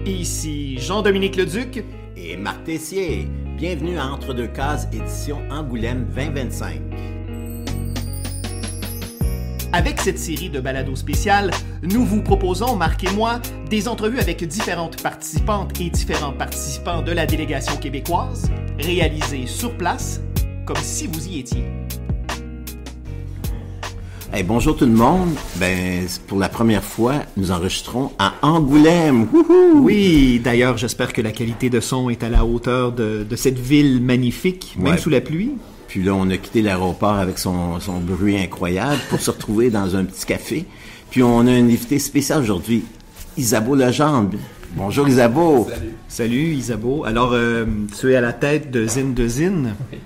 Ici Jean-Dominique Leduc et Marc Tessier. Bienvenue à Entre deux cases, édition Angoulême 2025. Avec cette série de balados spéciales, nous vous proposons, Marc et moi, des entrevues avec différentes participantes et différents participants de la délégation québécoise, réalisées sur place, comme si vous y étiez. Hey, bonjour tout le monde. Pour la première fois, nous enregistrons à Angoulême. Wouhou! Oui, d'ailleurs, j'espère que la qualité de son est à la hauteur de cette ville magnifique, même sous la pluie. Puis là, on a quitté l'aéroport avec son bruit incroyable pour se retrouver dans un petit café. Puis on a une invitée spéciale aujourd'hui, Isabeau Legendre. Bonjour Isabeau. Salut. Salut Isabeau. Alors, tu es à la tête de Zine de Zine. Oui.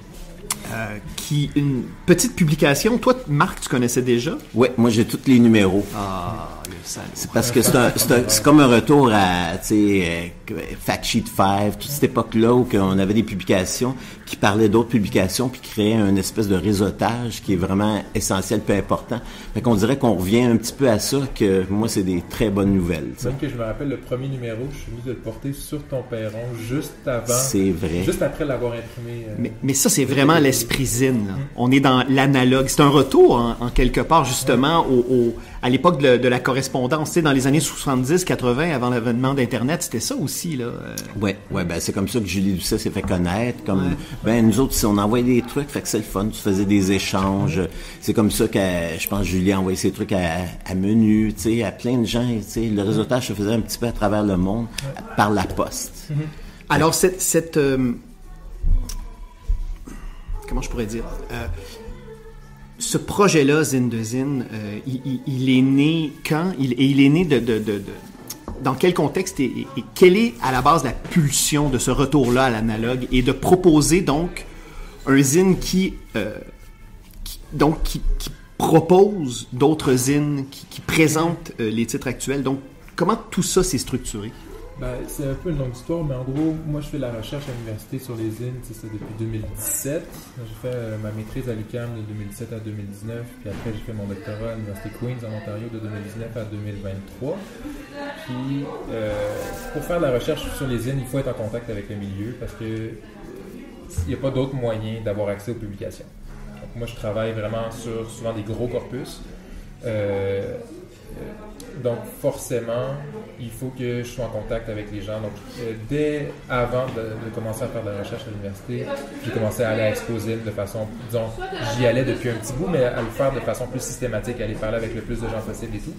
Une petite publication. Toi, Marc, tu connaissais déjà? Oui, moi j'ai tous les numéros. Ah, le salaud. C'est parce que c'est comme un retour à, Fact Sheet 5, toute cette époque-là où on avait des publications qui parlaient d'autres publications puis créaient une espèce de réseautage qui est vraiment essentiel peu important. Fait qu'on dirait qu'on revient un petit peu à ça, que moi, c'est des très bonnes nouvelles. T'sais. Même que je me rappelle, le premier numéro, je suis venu de le porter sur ton perron juste avant. C'est vrai. Juste après l'avoir imprimé. Mais ça, c'est vraiment l'esprit zine. Là. On est dans l'analogue. C'est un retour, en quelque part, justement, à l'époque de la correspondance. Tu sais, dans les années 70-80, avant l'avènement d'Internet, c'était ça aussi. Là. Ouais, c'est comme ça que Julie Doucet s'est fait connaître. Nous autres, si on envoyait des trucs, fait que c'est le fun. Tu faisais des échanges. C'est comme ça que, je pense, Julie a envoyé ses trucs à Menu, tu sais, à plein de gens. Tu sais, le réseautage se faisait un petit peu à travers le monde par la poste. Alors, comment je pourrais dire? Ce projet-là, Zine de Zine, il est né quand? Il est né dans quel contexte et quelle est à la base la pulsion de ce retour-là à l'analogue et de proposer donc un zine qui propose d'autres zines, qui présente les titres actuels. Donc, comment tout ça s'est structuré? C'est un peu une longue histoire, mais en gros, moi je fais de la recherche à l'université sur les zines, c'est ça depuis 2017. J'ai fait ma maîtrise à l'UQAM de 2017 à 2019, puis après j'ai fait mon doctorat à l'université Queen's en Ontario de 2019 à 2023. Puis pour faire de la recherche sur les zines, il faut être en contact avec le milieu parce que il n'y a pas d'autre moyen d'avoir accès aux publications. Donc moi je travaille vraiment sur souvent des gros corpus. Donc, forcément, il faut que je sois en contact avec les gens. Donc, dès avant de commencer à faire de la recherche à l'université, j'ai commencé à aller à Exposine de façon, disons, j'y allais depuis un petit bout, mais à le faire de façon plus systématique, à aller parler avec le plus de gens possible et tout.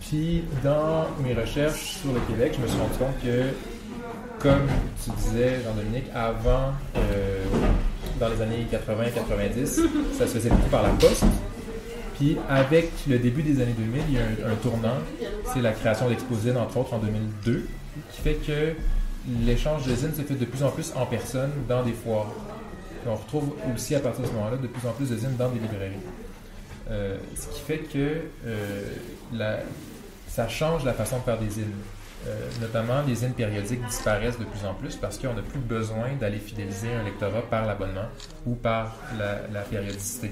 Puis, dans mes recherches sur le Québec, je me suis rendu compte que, comme tu disais, Jean-Dominique, avant, dans les années 80-90, ça se faisait beaucoup par la poste. Puis avec le début des années 2000, il y a un tournant, c'est la création d'Exposine, entre autres, en 2002, qui fait que l'échange de zines se fait de plus en plus en personne dans des foires. Et on retrouve aussi à partir de ce moment-là de plus en plus de zines dans des librairies. Ce qui fait que ça change la façon de faire des zines. Notamment, les zines périodiques disparaissent de plus en plus parce qu'on n'a plus besoin d'aller fidéliser un lectorat par l'abonnement ou par la périodicité.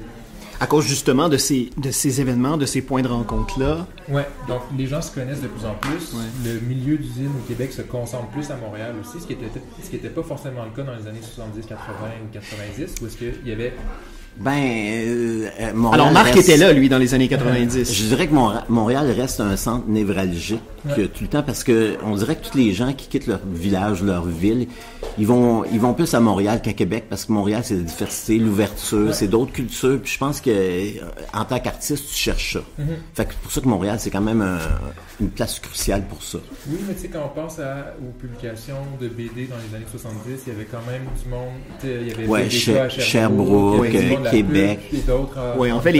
À cause justement de ces événements, de ces points de rencontre-là. Oui, donc les gens se connaissent de plus en plus. Ouais. Le milieu du zine au Québec se concentre plus à Montréal aussi, ce qui était pas forcément le cas dans les années 70, 80 ou 90, où est-ce qu'il y avait... Montréal. Alors, Marc était là, lui, dans les années 90. Je dirais que Montréal reste un centre névralgique tout le temps parce que on dirait que tous les gens qui quittent leur village, leur ville, ils vont plus à Montréal qu'à Québec parce que Montréal, c'est la diversité, l'ouverture, c'est d'autres cultures. Puis je pense que en tant qu'artiste, tu cherches ça. Fait que c'est pour ça que Montréal, c'est quand même une place cruciale pour ça. Oui, mais tu sais, quand on pense aux publications de BD dans les années 70, il y avait quand même du monde. Il y avait BDK à Sherbrooke, Québec. Oui, en fait,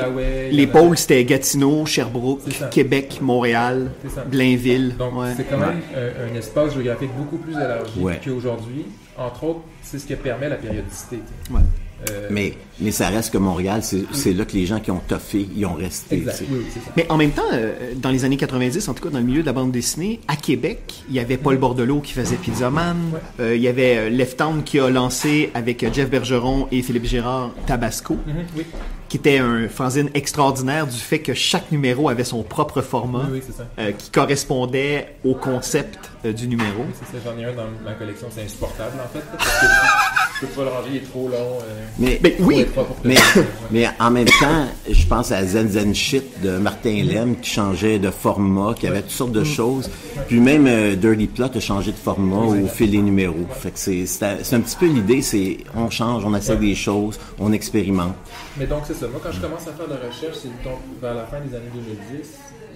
les pôles, c'était Gatineau, Sherbrooke, Québec, Montréal, Blainville. Donc, c'est quand même un espace géographique beaucoup plus élargi qu'aujourd'hui. Entre autres, c'est ce qui permet la périodicité. Mais ça reste que Montréal, c'est là que les gens qui ont toffé, ils ont resté. Exact, oui, c'est ça. Mais en même temps, dans les années 90, en tout cas dans le milieu de la bande dessinée, à Québec, il y avait Paul Bordelot qui faisait Pizzaman. Il y avait Left Hand qui a lancé avec Jeff Bergeron et Philippe Girard Tabasco, Oui. qui était un fanzine extraordinaire du fait que chaque numéro avait son propre format Oui, c'est ça. qui correspondait au concept du numéro. Oui, c'est ça. J'en ai un dans ma collection, c'est insupportable en fait, parce que je peux pas le ranger, il est trop long. Mais oui, mais en même temps, je pense à Zen Zen Shit de Martin Lem qui changeait de format, qui avait toutes sortes de choses. Puis même Dirty Plot a changé de format au fil des numéros. Fait que c'est un petit peu l'idée, c'est on change, on essaie des choses, on expérimente. Mais donc c'est ça. Moi, quand je commence à faire de la recherche, c'est donc vers la fin des années 2010,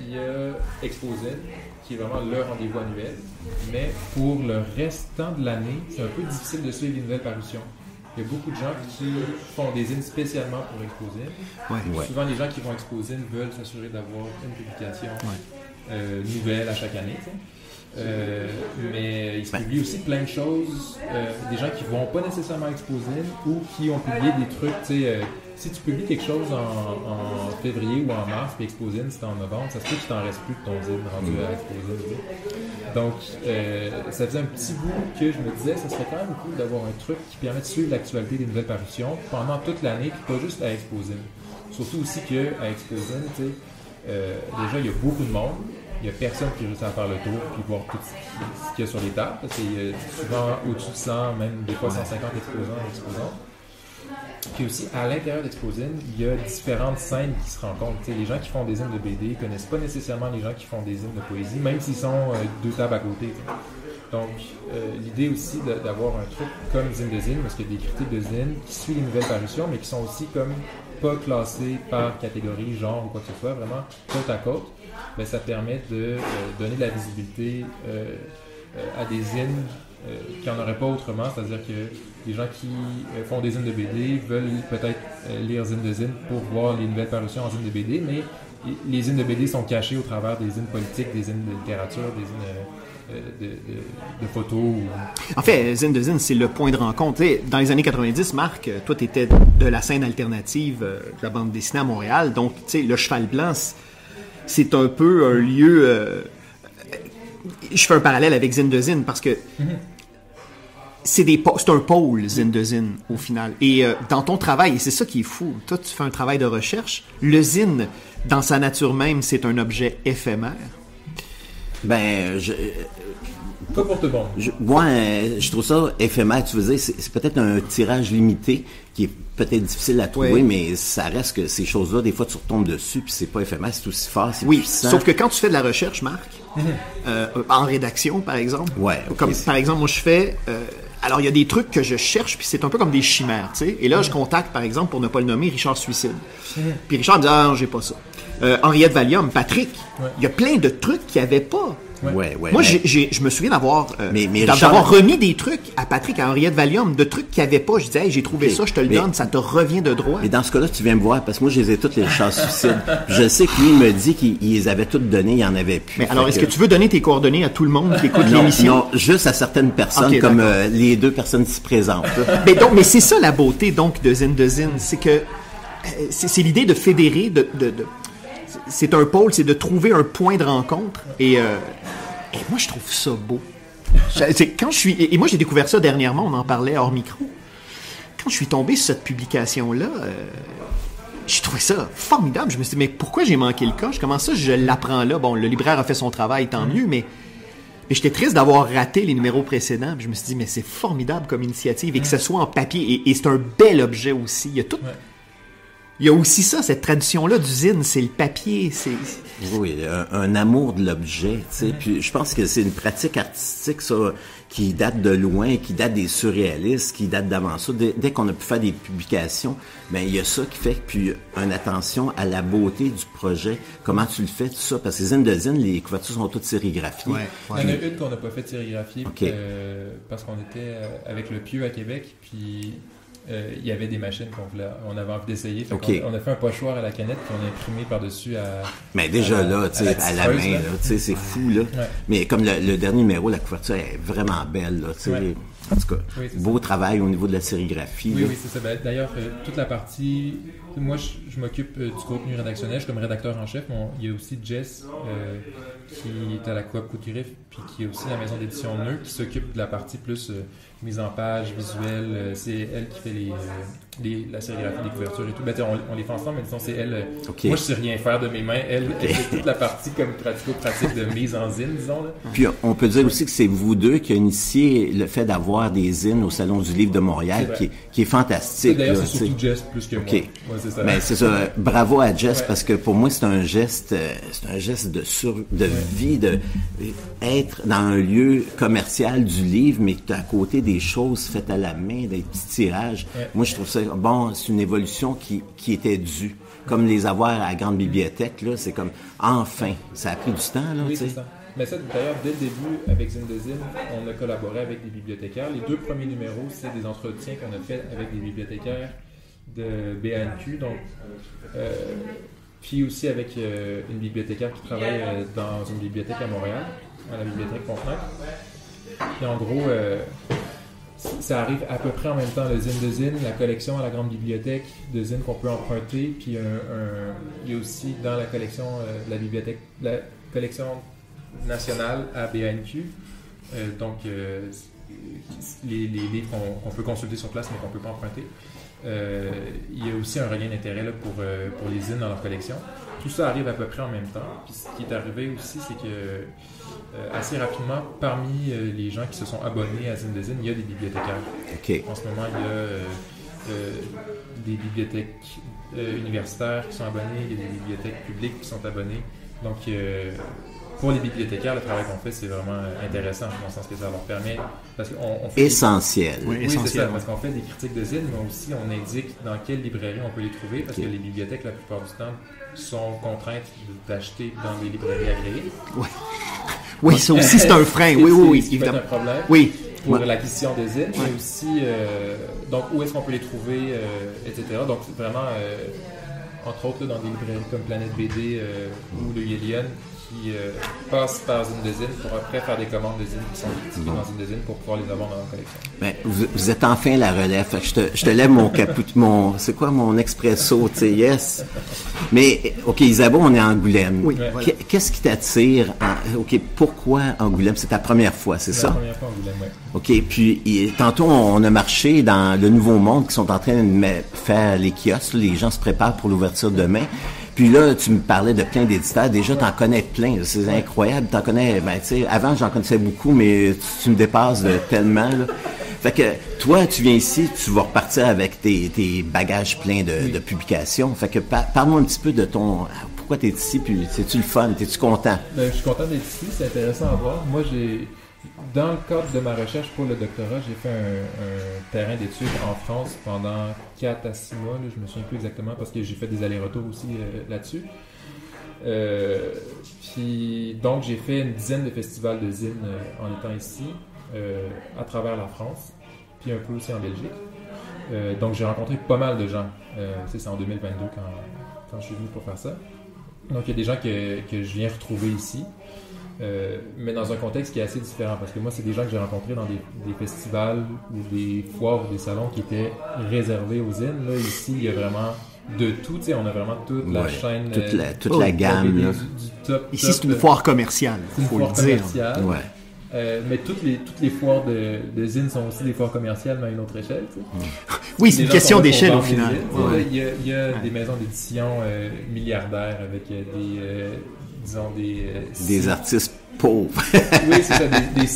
il y a Exposine, qui est vraiment le rendez-vous annuel. Mais pour le restant de l'année, c'est un peu difficile de suivre les nouvelles parutions. Il y a beaucoup de gens qui font des zines spécialement pour Exposine. Ouais. Souvent, les gens qui vont à Exposine veulent s'assurer d'avoir une publication nouvelle à chaque année. Mais il se publie aussi plein de choses. Des gens qui vont pas nécessairement à Exposine ou qui ont publié des trucs. Si tu publies quelque chose en février ou en mars, puis Exposine c'était en novembre, ça se peut qu'il t'en reste plus de ton zine rendu à Exposine. Donc, ça faisait un petit bout que je me disais, ça serait quand même cool d'avoir un truc qui permet de suivre l'actualité des nouvelles parutions pendant toute l'année, puis pas juste à Exposine. Surtout aussi qu'à Exposine, déjà, il y a beaucoup de monde. Il n'y a personne qui réussit à faire le tour puis voir tout ce qu'il y a sur les tables. Parce qu'il y a souvent au-dessus de 100, même des fois 150 exposants. Puis aussi, à l'intérieur d'Exposine, il y a différentes scènes qui se rencontrent. T'sais, les gens qui font des zines de BD ne connaissent pas nécessairement les gens qui font des zines de poésie, même s'ils sont deux tables à côté. T'sais. Donc, l'idée aussi d'avoir un truc comme Zine de Zine, parce qu'il y a des critiques de zine qui suivent les nouvelles parutions, mais qui sont aussi comme pas classés par catégorie, genre ou quoi que ce soit, vraiment côte à côte. Ben, ça permet de donner de la visibilité à des zines qui n'en auraient pas autrement, c'est-à-dire que les gens qui font des zines de BD veulent peut-être lire Zine de Zine pour voir les nouvelles parutions en zine de BD, mais les zines de BD sont cachées au travers des zines politiques, des zines de littérature, des zines de photos. En fait, Zine de Zine, c'est le point de rencontre. T'sais, dans les années 90, Marc, toi, tu étais de la scène alternative de la bande dessinée à Montréal, donc le Cheval Blanc, c'est un peu un lieu... je fais un parallèle avec Zine de Zine parce que c'est un pôle, Zine de Zine, au final. Et dans ton travail, et c'est ça qui est fou, toi, tu fais un travail de recherche. Le zine, dans sa nature même, c'est un objet éphémère. Ben, pas pour tout le monde. Moi, je trouve ça éphémère. Tu veux dire, c'est peut-être un tirage limité qui est peut-être difficile à trouver, mais ça reste que ces choses-là, des fois, tu retombes dessus, puis c'est pas éphémère, c'est aussi fort, c'est puissant. Sauf que quand tu fais de la recherche, Marc, en rédaction, par exemple, comme par exemple, moi, je fais... alors, il y a des trucs que je cherche, puis c'est un peu comme des chimères, tu sais. Et là, je contacte, par exemple, pour ne pas le nommer, Richard Suicide. Puis Richard me dit « Ah, non, j'ai pas ça. » Henriette Valium, Patrick, il y a plein de trucs qu'il n'y avait pas. Moi, je me souviens d'avoir remis des trucs à Patrick, à Henriette Valium, de trucs qu'il n'y avait pas. Je disais, hey, j'ai trouvé ça, je te le donne, ça te revient de droit. Mais dans ce cas-là, tu viens me voir, parce que moi, je les ai toutes les Richard Suicide. Je sais que lui, il me dit qu'ils les avaient toutes données, il n'y en avait plus. Mais alors, est-ce que tu veux donner tes coordonnées à tout le monde qui écoute l'émission? Non, juste à certaines personnes, comme les deux personnes qui se présentent. Mais c'est ça la beauté, donc, de Zine, c'est que c'est l'idée de fédérer, c'est un pôle, c'est de trouver un point de rencontre. Et moi, je trouve ça beau. Et moi, j'ai découvert ça dernièrement, on en parlait hors micro. Quand je suis tombé sur cette publication-là, j'ai trouvé ça formidable. Je me suis dit, mais pourquoi j'ai manqué le coche? Comment ça, je l'apprends là? Bon, le libraire a fait son travail, tant mieux, mais j'étais triste d'avoir raté les numéros précédents. Puis je me suis dit, mais c'est formidable comme initiative et que ce soit en papier. Et c'est un bel objet aussi. Il y a tout... Il y a aussi ça, cette tradition-là du zine, c'est le papier, Oui, un amour de l'objet, tu sais. Puis je pense que c'est une pratique artistique, ça, qui date de loin, qui date des surréalistes, qui date d'avant ça. Dès qu'on a pu faire des publications, ben il y a ça qui fait, puis une attention à la beauté du projet, comment tu le fais, tout ça. Parce que Zine de Zine, les couvertures sont toutes sérigraphiées. Il y en a une qu'on n'a pas fait sérigraphier, parce qu'on était avec le Pieux à Québec, puis... il y avait des machines on avait envie d'essayer. On a fait un pochoir à la canette puis on a imprimé par-dessus à... Mais déjà là, tu sais, à la main, là, tu sais, c'est fou, là. Ouais. Mais comme le dernier numéro, la couverture est vraiment belle, là, tu sais. En tout cas, Oui, c'est beau travail au niveau de la sérigraphie. Oui, là. oui, c'est ça. Ben, d'ailleurs, toute la partie... Moi, je m'occupe du contenu rédactionnel. Je suis comme rédacteur en chef. Il y a aussi Jess, qui est à la Coop Couturier, puis qui est aussi la maison d'édition Nœud, qui s'occupe de la partie plus mise en page, visuelle. C'est elle qui fait la sérigraphie, les couvertures et tout. Ben, on les fait ensemble, mais disons, c'est elle... Okay. Moi, je sais rien faire de mes mains. Elle fait toute la partie comme pratico-pratique de mise en zine, disons. Là. Puis on peut dire aussi que c'est vous deux qui a initié le fait d'avoir des zines au Salon du Livre de Montréal, qui est fantastique. D'ailleurs, là, c'est surtout Jess plus que moi. Okay. Ouais, c'est ça. Mais c'est ça. Bravo à Jess, parce que pour moi, c'est un geste de vie, de être dans un lieu commercial du livre, mais que tu as à côté des choses faites à la main, des petits tirages. Ouais. Moi, je trouve ça bon. C'est une évolution qui était due. Comme les avoir à la grande bibliothèque, là, c'est comme enfin. Ça a pris du temps, là. Oui, c'est ça. Mais ça, d'ailleurs, dès le début, avec Zine de Zine, on a collaboré avec des bibliothécaires. Les 2 premiers numéros, c'est des entretiens qu'on a fait avec des bibliothécaires de BANQ, donc, puis aussi avec une bibliothécaire qui travaille dans une bibliothèque à Montréal, à la bibliothèque Pontenac. Puis en gros, ça arrive à peu près en même temps, le Zine de Zine, la collection à la grande bibliothèque de Zine qu'on peut emprunter, puis il y a aussi dans la collection de la bibliothèque, la collection nationale à BANQ, donc les livres qu'on peut consulter sur place mais qu'on ne peut pas emprunter. Il y a aussi un regain d'intérêt là, pour les zines dans leur collection. Tout ça arrive à peu près en même temps. Puis ce qui est arrivé aussi, c'est que assez rapidement, parmi les gens qui se sont abonnés à Zine de Zine, il y a des bibliothécaires. Okay. En ce moment, il y a des bibliothèques universitaires qui sont abonnées, il y a des bibliothèques publiques qui sont abonnées. Donc, pour les bibliothécaires, le travail qu'on fait, c'est vraiment intéressant, dans le sens que ça leur permet... Parce qu'on fait essentiel. Oui, essentiel, c'est ça, parce qu'on fait des critiques de zines, mais aussi on indique dans quelle librairie on peut les trouver, parce que les bibliothèques, la plupart du temps, sont contraintes d'acheter dans des librairies agréées. Oui, oui, ça aussi, c'est un frein. Oui, évidemment. C'est un problème. Oui. Pour l'acquisition des zines, mais aussi, donc, où est-ce qu'on peut les trouver, etc. Donc, c'est vraiment, entre autres, là, dans des librairies comme Planète BD ou le Yélian, qui passent par Zine de Zine pour après faire des commandes de zines qui sont critiquées dans Zine de Zine pour pouvoir les avoir dans leur collection. Ben, vous êtes enfin la relève. Fait que je te lève c'est quoi mon expresso, tu sais, yes. Mais, OK, Isabeau, on est à Angoulême. Oui. Qu'est-ce qui t'attire? OK, pourquoi Angoulême? C'est ta première fois, c'est ça? La première fois à Angoulême, oui. OK, puis tantôt, on a marché dans le Nouveau Monde qui sont en train de faire les kiosques. Les gens se préparent pour l'ouverture demain. Puis là, tu me parlais de plein d'éditeurs. Déjà, t'en connais plein. C'est incroyable. T'en connais, tu sais, avant, j'en connaissais beaucoup, mais tu me dépasses tellement, là. Fait que, toi, tu viens ici, tu vas repartir avec tes bagages pleins de publications. Fait que, parle-moi un petit peu de pourquoi t'es ici, puis c'est-tu le fun? T'es-tu content? Ben, je suis content d'être ici. C'est intéressant à voir. Moi, dans le cadre de ma recherche pour le doctorat, j'ai fait un terrain d'études en France pendant 4 à 6 mois. Là, je me souviens plus exactement parce que j'ai fait des allers-retours aussi là-dessus. Puis, donc, j'ai fait une dizaine de festivals de zines en étant ici, à travers la France, puis un peu aussi en Belgique. Donc, j'ai rencontré pas mal de gens. C'est en 2022 quand je suis venu pour faire ça. Donc, il y a des gens que je viens retrouver ici. Mais dans un contexte qui est assez différent parce que moi c'est des gens que j'ai rencontrés dans des festivals ou des foires ou des salons qui étaient réservés aux zines. Là ici il y a vraiment de tout, tu sais, on a vraiment toute la chaîne, toute la gamme là. Du top, ici c'est une foire commerciale, il faut le dire. Mais toutes les foires de zines sont aussi des foires commerciales mais à une autre échelle, tu sais. Oui, c'est une question d'échelle au final. Il y a des maisons d'édition milliardaires avec des artistes pauvres. Oui, c'est ça, des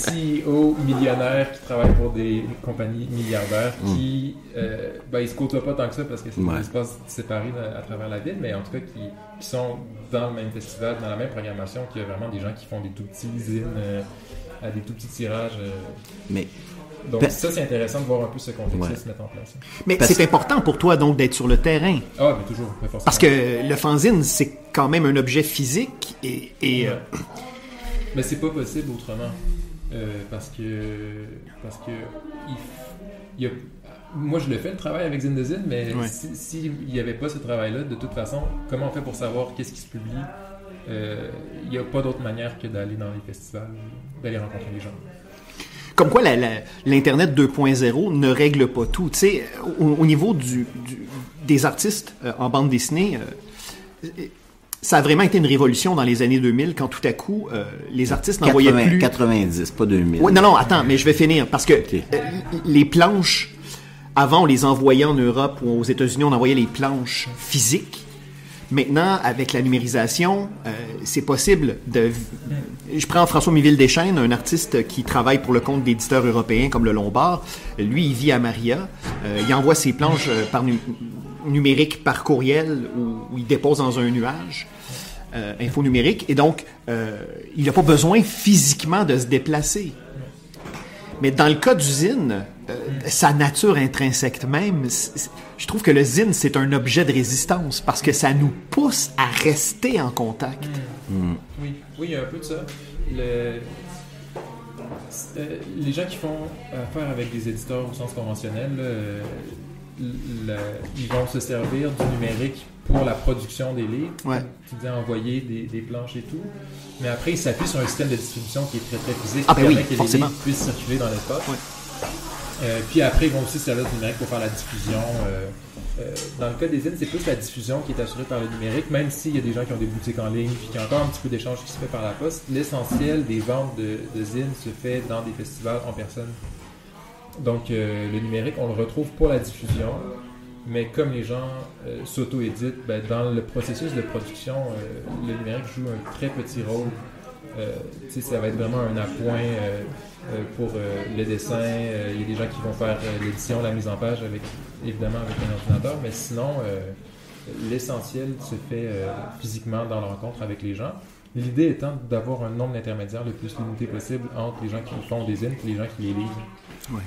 CEO millionnaires qui travaillent pour des compagnies milliardaires qui, ils se côtoient pas tant que ça parce que c'est des espaces séparés à travers la ville, mais en tout cas qui sont dans le même festival, dans la même programmation, qu'il y a vraiment des gens qui font des tout petits zines à des tout petits tirages. Donc ça, c'est intéressant de voir un peu ce contexte-là se mettre en place. Mais c'est important pour toi, donc, d'être sur le terrain. Ah, mais toujours. Parce que le fanzine, c'est quand même un objet physique et Mais c'est pas possible autrement. Parce que moi, je le fais, le travail avec Zine de Zine, mais s'il n'y avait pas ce travail-là, de toute façon, comment on fait pour savoir qu'est-ce qui se publie? Il n'y a pas d'autre manière que d'aller dans les festivals, d'aller rencontrer les gens. Comme quoi l'Internet 2.0 ne règle pas tout. Tu sais, au niveau des artistes en bande dessinée, ça a vraiment été une révolution dans les années 2000 quand tout à coup, les artistes n'envoyaient plus... 90, pas 2000. Ouais, non, attends, mais je vais finir. Parce que les planches, avant, on les envoyait en Europe ou aux États-Unis, on envoyait les planches physiques. Maintenant, avec la numérisation, c'est possible de... Je prends François Miville-Deschênes, un artiste qui travaille pour le compte d'éditeurs européens comme le Lombard. Lui, il vit à Maria. Il envoie ses planches par numérique par courriel ou il dépose dans un nuage info numérique. Et donc, il n'a pas besoin physiquement de se déplacer. Mais dans le cas du zine, sa nature intrinsèque même, je trouve que le zine, c'est un objet de résistance parce que ça nous pousse à rester en contact. Oui, il y a un peu de ça. Les gens qui font affaire avec des éditeurs au sens conventionnel, ils vont se servir du numérique pour la production des livres. Ouais. Tu disais envoyer des planches et tout. Mais après, ils s'appuient sur un système de distribution qui est très, très physique. Ah, ben oui, que forcément. les livres puissent circuler dans l'espace. Ouais. Puis après, ils vont aussi se servir du numérique pour faire la diffusion. Dans le cas des zines, c'est plus la diffusion qui est assurée par le numérique, même s'il y a des gens qui ont des boutiques en ligne puis qu'il y a encore un petit peu d'échange qui se fait par la poste. L'essentiel des ventes de zines se fait dans des festivals en personne. Donc, le numérique, on le retrouve pour la diffusion, mais comme les gens s'auto-éditent, dans le processus de production, le numérique joue un très petit rôle. Ça va être vraiment un appoint pour le dessin. Il y a des gens qui vont faire l'édition, la mise en page, évidemment avec un ordinateur, mais sinon, l'essentiel se fait physiquement dans la rencontre avec les gens. L'idée étant d'avoir un nombre d'intermédiaires le plus limité possible entre les gens qui font des zines et les gens qui les lisent. Ouais.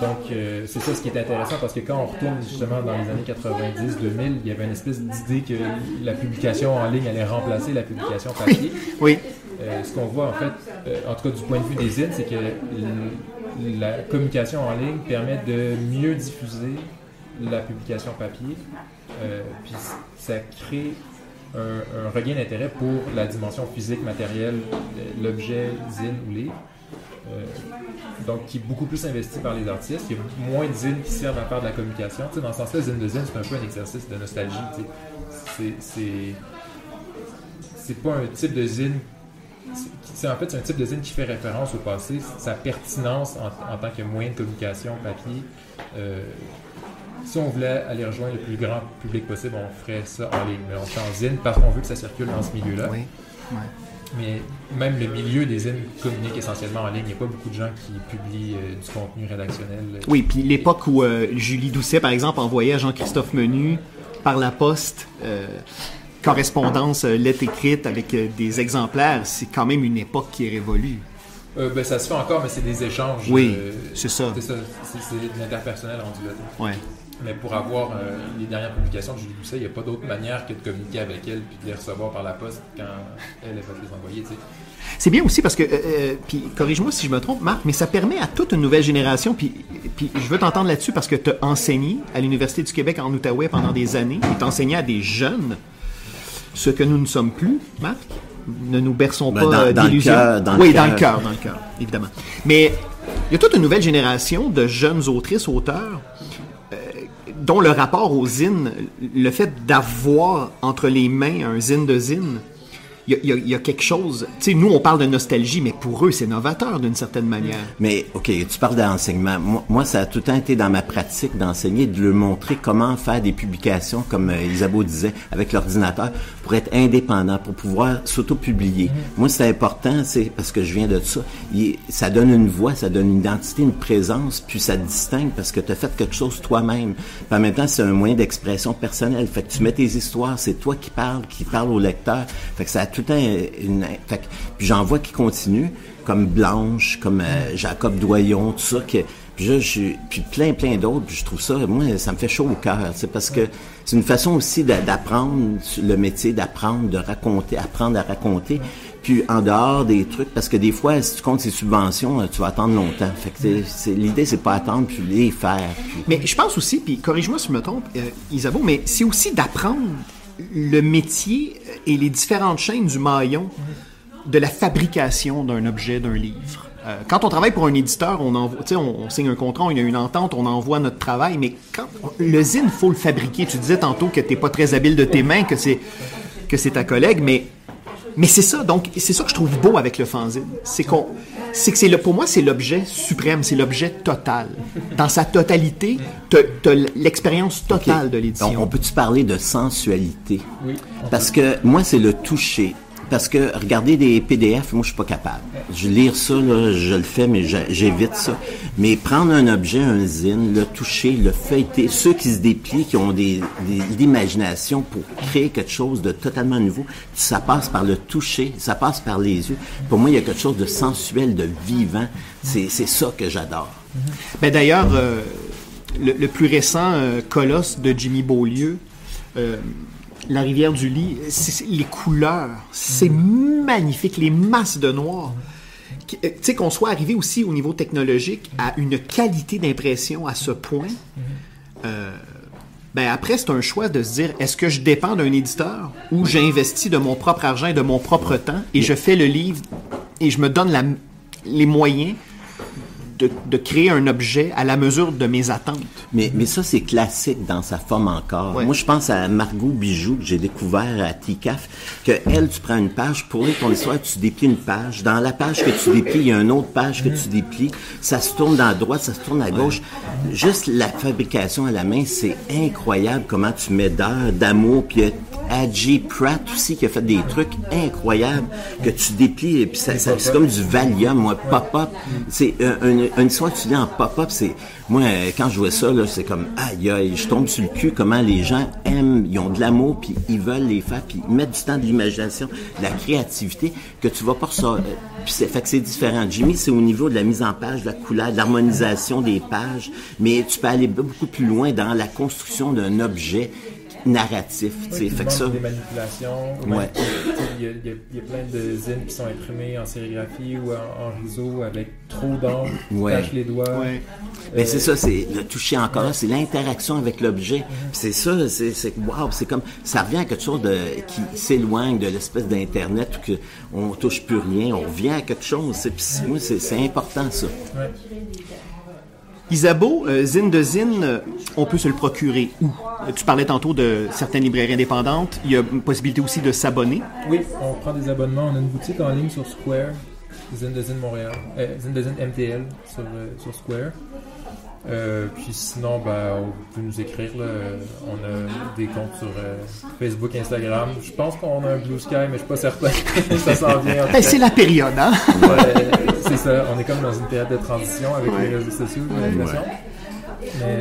Donc, c'est ça ce qui est intéressant parce que quand on retourne justement dans les années 90-2000, il y avait une espèce d'idée que la publication en ligne allait remplacer la publication papier. Oui. Ce qu'on voit en fait, en tout cas du point de vue des zines, c'est que la communication en ligne permet de mieux diffuser la publication papier, puis ça crée un regain d'intérêt pour la dimension physique, matérielle, l'objet, zine ou livre. Donc, qui est beaucoup plus investi par les artistes. Il y a moins de zines qui servent à faire de la communication. Tu sais, dans ce sens-là, zine de zine, c'est un peu un exercice de nostalgie. Tu sais. C'est pas un type de zine... c'est un type de zine qui fait référence au passé. Sa pertinence en tant que moyen de communication papier. Si on voulait aller rejoindre le plus grand public possible, on ferait ça en ligne. Mais on fait en zine parce qu'on veut que ça circule dans ce milieu-là. Oui. Ouais. Mais même le milieu des zines communique essentiellement en ligne. Il n'y a pas beaucoup de gens qui publient du contenu rédactionnel. Oui, puis l'époque où Julie Doucet, par exemple, envoyait à Jean-Christophe Menu par la poste correspondance, lettre écrite avec des exemplaires, c'est quand même une époque qui est révolue. Ça se fait encore, mais c'est des échanges. Oui, c'est ça. C'est ça. C'est de l'interpersonnel rendu là. Ouais. Mais pour avoir les dernières publications de Julie Doucet, il n'y a pas d'autre manière que de communiquer avec elle puis de les recevoir par la poste quand elle va te les envoyer. Tu sais. C'est bien aussi parce que, puis corrige-moi si je me trompe, Marc, mais ça permet à toute une nouvelle génération, puis je veux t'entendre là-dessus parce que tu as enseigné à l'Université du Québec en Outaouais pendant des années, et tu as enseigné à des jeunes, ce que nous ne sommes plus, Marc. Ne nous berçons pas d'illusions. Dans le cœur, évidemment. Mais il y a toute une nouvelle génération de jeunes autrices, auteurs, dont le rapport au zine, le fait d'avoir entre les mains un zine de zine, il y a quelque chose... Tu sais, nous, on parle de nostalgie, mais pour eux, c'est novateur d'une certaine manière. Mais, OK, tu parles d'enseignement. Moi, ça a tout le temps été dans ma pratique d'enseigner, de leur montrer comment faire des publications, comme Isabeau disait, avec l'ordinateur, pour être indépendant, pour pouvoir s'auto-publier. Moi, c'est important, c'est parce que je viens de ça. Ça donne une voix, ça donne une identité, une présence, puis ça te distingue parce que tu as fait quelque chose toi-même. Puis en même temps, c'est un moyen d'expression personnelle. Fait que tu mets tes histoires, c'est toi qui parle au lecteur. Fait que ça a tout le temps puis j'en vois qui continuent, comme Blanche, comme Jacob Doyon, tout ça, puis plein d'autres, puis je trouve ça, moi, ça me fait chaud au cœur, parce que c'est une façon aussi d'apprendre le métier, d'apprendre, de raconter, apprendre à raconter, puis en dehors des trucs, parce que des fois, si tu comptes ces subventions, tu vas attendre longtemps. Fait que l'idée, c'est pas attendre, puis les faire. Puis... Mais je pense aussi, puis corrige-moi si je me trompe, Isabeau, mais c'est aussi d'apprendre le métier et les différentes chaînes du maillon de la fabrication d'un objet, d'un livre. Quand on travaille pour un éditeur, on signe un contrat, on a une entente, on envoie notre travail, mais le zine, il faut le fabriquer. Tu disais tantôt que tu n'es pas très habile de tes mains, que c'est ta collègue, mais c'est ça. Donc, c'est ça que je trouve beau avec le fanzine. Pour moi, c'est l'objet suprême, c'est l'objet total. Dans sa totalité, t'as l'expérience totale de l'édition. On peut-tu parler de sensualité? Oui. Parce que moi, c'est le toucher. Parce que regarder des PDF, moi, je suis pas capable. Je lire ça, là, je le fais, mais j'évite ça. Mais prendre un objet, un zine, le toucher, le feuilleter, ceux qui se déplient, qui ont l'imagination pour créer quelque chose de totalement nouveau, ça passe par le toucher, ça passe par les yeux. Pour moi, il y a quelque chose de sensuel, de vivant. C'est ça que j'adore. Ben d'ailleurs, le plus récent Colosse de Jimmy Beaulieu, La rivière du Lit, les couleurs, c'est magnifique, les masses de noir. Tu sais, qu'on soit arrivé aussi au niveau technologique à une qualité d'impression à ce point, ben après, c'est un choix de se dire, est-ce que je dépends d'un éditeur ou j'investis de mon propre argent et de mon propre temps et je fais le livre et je me donne les moyens de créer un objet à la mesure de mes attentes. Mais ça, c'est classique dans sa forme encore. Ouais. Moi, je pense à Margot Bijoux, que j'ai découvert à TICAF, que elle, tu prends une page, pour lire ton histoire, tu déplies une page. Dans la page que tu déplies, il y a une autre page que tu déplies. Ça se tourne dans la droite, ça se tourne à gauche. Juste la fabrication à la main, c'est incroyable comment tu mets d'heures, d'amour, puis A.J. Pratt aussi qui a fait des trucs incroyables que tu déplies et puis c'est comme du Valium, moi, pop-up. C'est une histoire que tu lis en pop-up, c'est moi quand je vois ça là, c'est comme aïe aïe, je tombe sur le cul comment les gens aiment, ils ont de l'amour puis ils veulent les faire puis ils mettent du temps, de l'imagination, de la créativité que tu vas pas ressortir. Puis fait que c'est différent. Jimmy, c'est au niveau de la mise en page, de la couleur, de l'harmonisation des pages, mais tu peux aller beaucoup plus loin dans la construction d'un objet narratif, tu sais, fait que ça. Des manipulations, ouais. Il y a plein de zines qui sont imprimés en sérigraphie ou en riso avec trop d'encre, ouais. Tâche les doigts. Ouais. Mais c'est ça, c'est le toucher encore là, c'est l'interaction avec l'objet. C'est ça, c'est wow, c'est comme ça revient à quelque chose qui s'éloigne de l'espèce d'internet où on touche plus rien, on revient à quelque chose. Moi, c'est important ça. Ouais. Isabeau, zine de zine, on peut se le procurer où? Tu parlais tantôt de certaines librairies indépendantes. Il y a une possibilité aussi de s'abonner. Oui, on prend des abonnements. On a une boutique en ligne sur Square, Zine de Zine Montréal, Zine de Zine MTL sur Square. Puis sinon, vous pouvez nous écrire. Là, on a des comptes sur Facebook, Instagram. Je pense qu'on a un Blue Sky, mais je suis pas certain. Ça s'en vient. C'est la période, hein? Ouais, c'est ça. On est comme dans une période de transition avec les réseaux sociaux, j'ai l'impression. Mais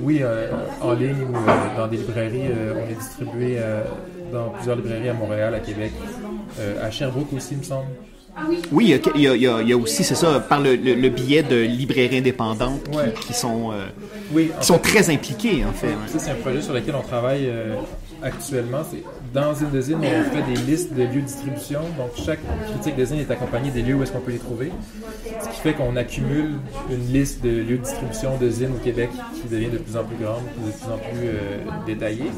oui, en ligne ou dans des librairies, on est distribué dans plusieurs librairies à Montréal, à Québec, à Sherbrooke aussi, il me semble. Oui, il y a aussi, c'est ça, par le biais de librairies indépendantes qui sont très impliquées, en fait. Ouais. Ça, c'est un projet sur lequel on travaille actuellement. Dans Zine de Zine, on fait des listes de lieux de distribution. Donc, chaque critique de zine est accompagnée des lieux où est-ce qu'on peut les trouver. Ce qui fait qu'on accumule une liste de lieux de distribution de zine au Québec qui devient de plus en plus grande, de plus en plus détaillée.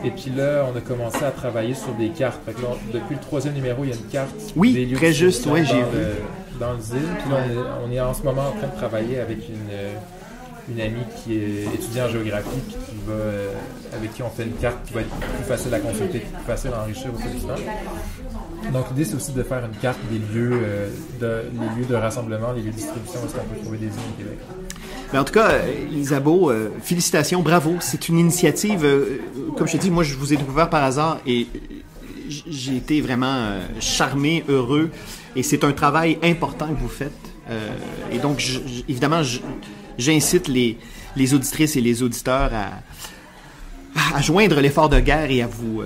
Et puis là, on a commencé à travailler sur des cartes. Fait que là, depuis le 3e numéro, il y a une carte des lieux très juste, j'ai vu. Dans le zine. Puis là, on est en ce moment en train de travailler avec une amie qui est étudiante en géographie puis avec qui on fait une carte qui va être plus facile à consulter, plus facile à enrichir au fil du temps. Donc l'idée c'est aussi de faire une carte des lieux, les lieux de rassemblement, les lieux de distribution où est-ce qu'on peut trouver des zines au Québec. Mais en tout cas, Isabeau, félicitations, bravo. C'est une initiative, comme je t'ai dit, moi je vous ai découvert par hasard et j'ai été vraiment charmé, heureux. Et c'est un travail important que vous faites. Et donc, évidemment, j'incite les auditrices et les auditeurs à joindre l'effort de guerre et à vous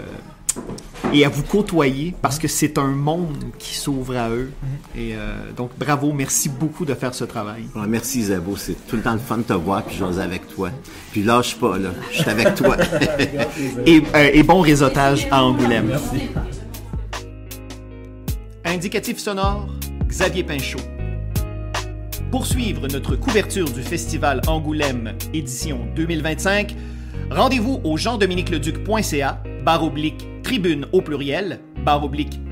côtoyer parce que c'est un monde qui s'ouvre à eux. Et donc, bravo, merci beaucoup de faire ce travail. Ouais, merci Isabeau, c'est tout le temps le fun de te voir puis j'ose avec toi. Puis lâche pas, là, je suis avec toi. et bon réseautage à Angoulême. Merci. Indicatif sonore, Xavier Pinchot. Pour suivre notre couverture du Festival Angoulême édition 2025, rendez-vous au jean-dominique-leduc.ca/tribune au pluriel,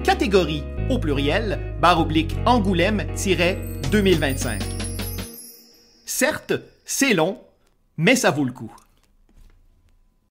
/catégorie au pluriel, /Angoulême-2025. 2025. Certes, c'est long, mais ça vaut le coup.